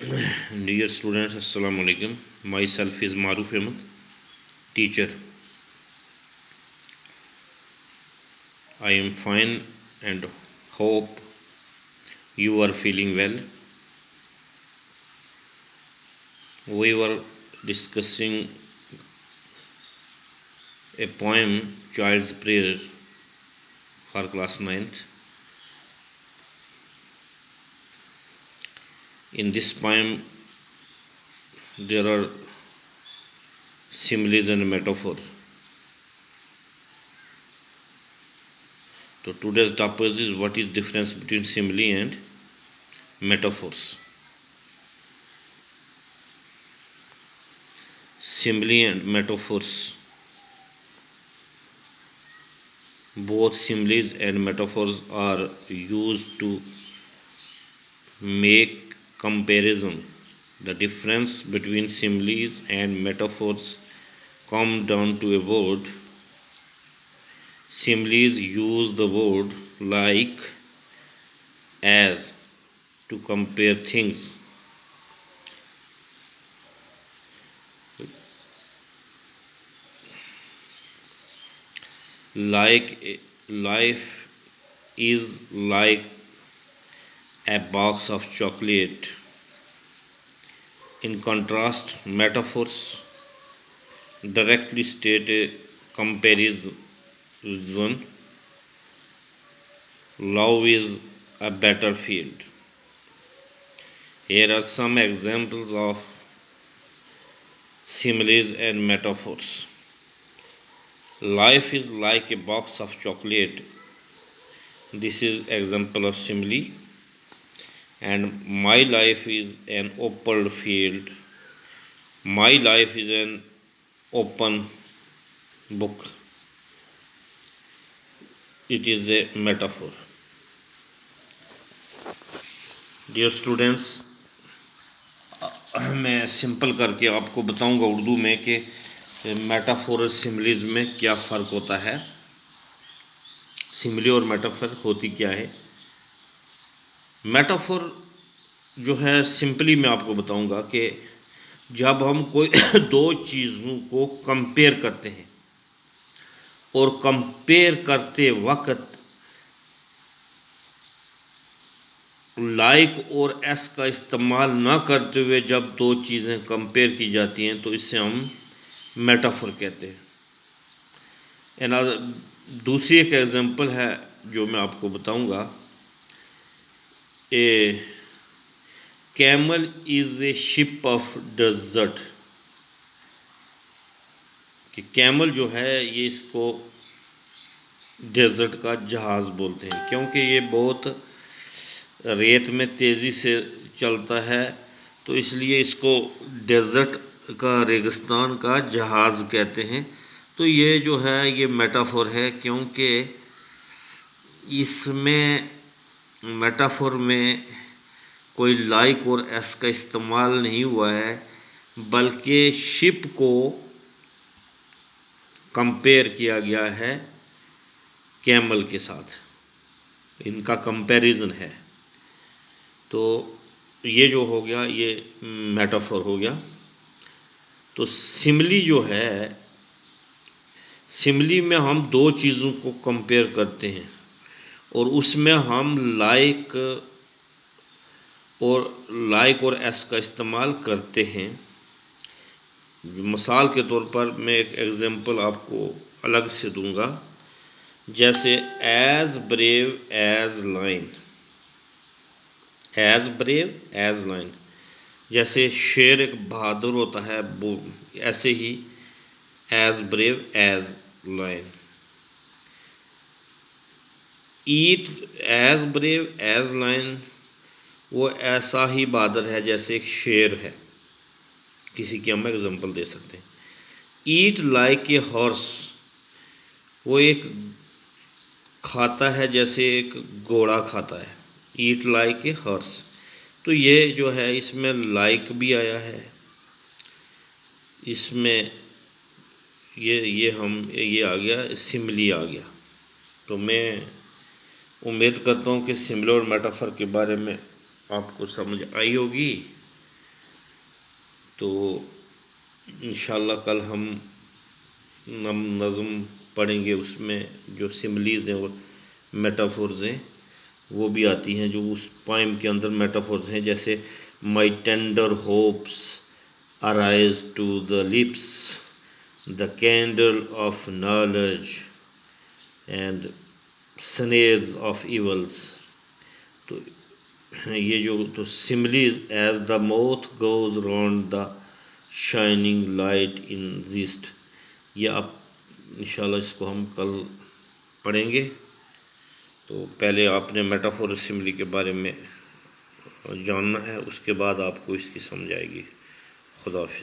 Dear students, Assalamu alaikum. Myself is Maruf Ahmed, teacher. I am fine and hope you are feeling well. We were discussing a poem, Child's Prayer, for class 9th. In this poem, there are similes and metaphor. So today's topic is what is difference between simile and metaphors. Simile and metaphors. Both similes and metaphors are used to make comparison. The difference between similes and metaphors come down to a word. Similes use the word like, as to compare things. Like life is like a box of chocolate. In contrast, metaphors directly state a comparison. Love is a battlefield. Here are some examples of similes and metaphors. Life is like a box of chocolate. This is example of simile. And my life is an open field. My life is an open book. It is a metaphor. Dear students, मैं simple करके आपको बताऊंगा उर्दू में कि metaphor और similes में क्या फ़र्क होता है, सिमिली और मेटाफोर होती क्या है। मेटाफोर जो है सिंपली मैं आपको बताऊंगा कि जब हम कोई दो चीज़ों को कंपेयर करते हैं और कंपेयर करते वक्त लाइक और एस का इस्तेमाल ना करते हुए जब दो चीज़ें कंपेयर की जाती हैं तो इससे हम मेटाफोर कहते हैं। दूसरी एक एग्जांपल है जो मैं आपको बताऊंगा। A camel is a ship of desert, कि कैमल जो है ये इसको डेजर्ट का जहाज़ बोलते हैं क्योंकि ये बहुत रेत में तेज़ी से चलता है, तो इसलिए इसको डेजर्ट का, रेगिस्तान का जहाज़ कहते हैं। तो ये जो है ये मेटाफोर है क्योंकि इसमें मेटाफोर में कोई लाइक और एस का इस्तेमाल नहीं हुआ है, बल्कि शिप को कंपेयर किया गया है कैमल के साथ, इनका कंपैरिजन है। तो ये जो हो गया ये मेटाफोर हो गया। तो सिमिली जो है, सिमिली में हम दो चीज़ों को कंपेयर करते हैं और उसमें हम लाइक और एस का इस्तेमाल करते हैं। मिसाल के तौर पर मैं एक एग्जांपल आपको अलग से दूंगा, जैसे as brave as lion, as brave as lion, जैसे शेर एक बहादुर होता है वो, ऐसे ही as brave as lion. It as brave as lion, वो ऐसा ही बहादुर है जैसे एक शेर है, किसी की हम एग्जांपल दे सकते हैं। ईट लाइक ए हॉर्स, वो एक खाता है जैसे एक घोड़ा खाता है, ईट लाइक ए हॉर्स। तो ये जो है इसमें लाइक भी आया है, इसमें ये आ गया, सिमिली आ गया। तो मैं उम्मीद करता हूँ कि सिमिलर और मेटाफर के बारे में आपको समझ आई होगी। तो इंशाल्लाह कल हम नज़म पढ़ेंगे, उसमें जो सिमलीज़ हैं और मेटाफोर्स हैं वो भी आती हैं, जो उस पोएम के अंदर मेटाफोर्स हैं, जैसे my tender hopes arise to the lips the candle of knowledge and snares of evils. तो ये जो तो similes as the mouth goes round the shining light in gist, ये आप इंशाल्लाह इसको हम कल पढ़ेंगे। तो पहले आपने मेटाफोर सिमली के बारे में जानना है, उसके बाद आपको इसकी समझ आएगी। खुदा हाफिज़।